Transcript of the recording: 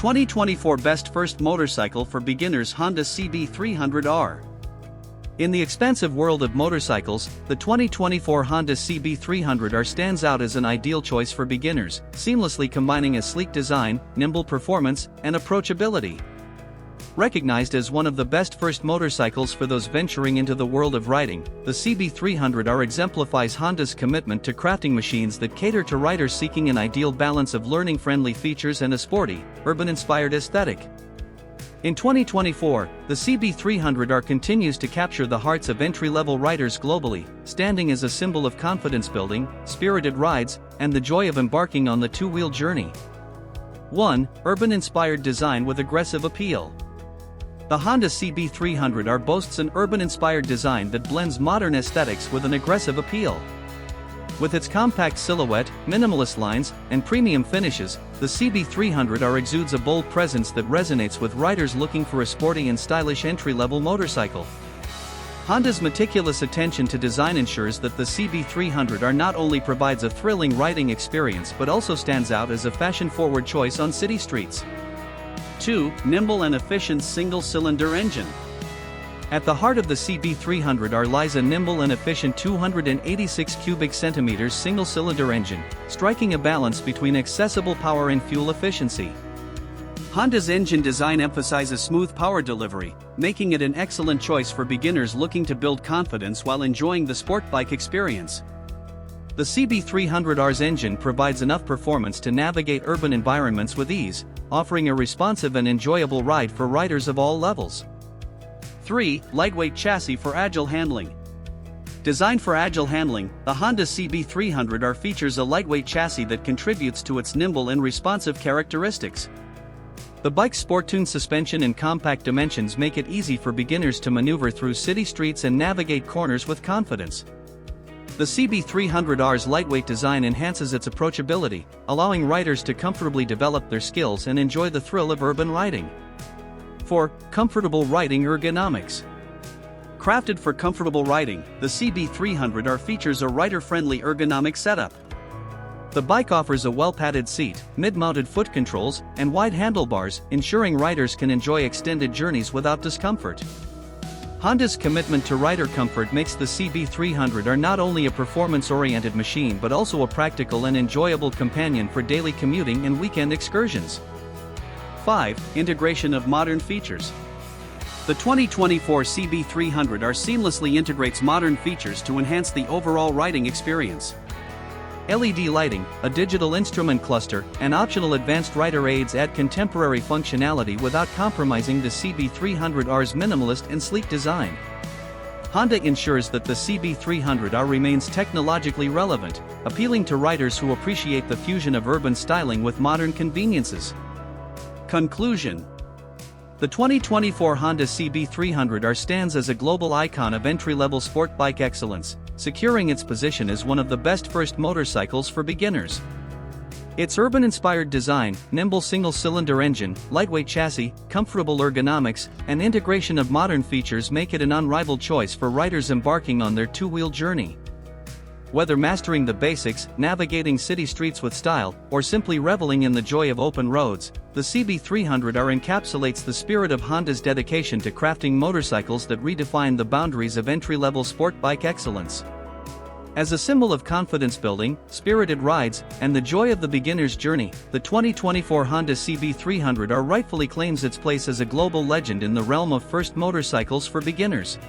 2024 Best First Motorcycle for Beginners Honda CB300R. In the expansive world of motorcycles, the 2024 Honda CB300R stands out as an ideal choice for beginners, seamlessly combining a sleek design, nimble performance, and approachability. Recognized as one of the best first motorcycles for those venturing into the world of riding, the CB300R exemplifies Honda's commitment to crafting machines that cater to riders seeking an ideal balance of learning-friendly features and a sporty, urban-inspired aesthetic. In 2024, the CB300R continues to capture the hearts of entry-level riders globally, standing as a symbol of confidence building, spirited rides, and the joy of embarking on the two-wheel journey. 1. Urban-inspired design with aggressive appeal. The Honda CB300R boasts an urban-inspired design that blends modern aesthetics with an aggressive appeal. With its compact silhouette, minimalist lines, and premium finishes, the CB300R exudes a bold presence that resonates with riders looking for a sporty and stylish entry-level motorcycle. Honda's meticulous attention to design ensures that the CB300R not only provides a thrilling riding experience but also stands out as a fashion-forward choice on city streets. 2. Nimble and efficient single-cylinder engine. At the heart of the CB300R lies a nimble and efficient 286 cubic centimeters single-cylinder engine, striking a balance between accessible power and fuel efficiency. Honda's engine design emphasizes smooth power delivery, making it an excellent choice for beginners looking to build confidence while enjoying the sport bike experience. The CB300R's engine provides enough performance to navigate urban environments with ease, offering a responsive and enjoyable ride for riders of all levels. 3. Lightweight chassis for agile handling. Designed for agile handling, the Honda CB300R features a lightweight chassis that contributes to its nimble and responsive characteristics. The bike's sport-tuned suspension and compact dimensions make it easy for beginners to maneuver through city streets and navigate corners with confidence. The CB300R's lightweight design enhances its approachability, allowing riders to comfortably develop their skills and enjoy the thrill of urban riding. 4. Comfortable riding ergonomics. Crafted for comfortable riding, the CB300R features a rider-friendly ergonomic setup. The bike offers a well-padded seat, mid-mounted foot controls, and wide handlebars, ensuring riders can enjoy extended journeys without discomfort. Honda's commitment to rider comfort makes the CB300R not only a performance-oriented machine but also a practical and enjoyable companion for daily commuting and weekend excursions. 5. Integration of modern features. The 2024 CB300R seamlessly integrates modern features to enhance the overall riding experience. LED lighting, a digital instrument cluster, and optional advanced rider aids add contemporary functionality without compromising the CB300R's minimalist and sleek design. Honda ensures that the CB300R remains technologically relevant, appealing to riders who appreciate the fusion of urban styling with modern conveniences. Conclusion. The 2024 Honda CB300R stands as a global icon of entry-level sport bike excellence, securing its position as one of the best first motorcycles for beginners. Its urban-inspired design, nimble single-cylinder engine, lightweight chassis, comfortable ergonomics, and integration of modern features make it an unrivaled choice for riders embarking on their two-wheel journey. Whether mastering the basics, navigating city streets with style, or simply reveling in the joy of open roads, the CB300R encapsulates the spirit of Honda's dedication to crafting motorcycles that redefine the boundaries of entry-level sport bike excellence. As a symbol of confidence building, spirited rides, and the joy of the beginner's journey, the 2024 Honda CB300R rightfully claims its place as a global legend in the realm of first motorcycles for beginners.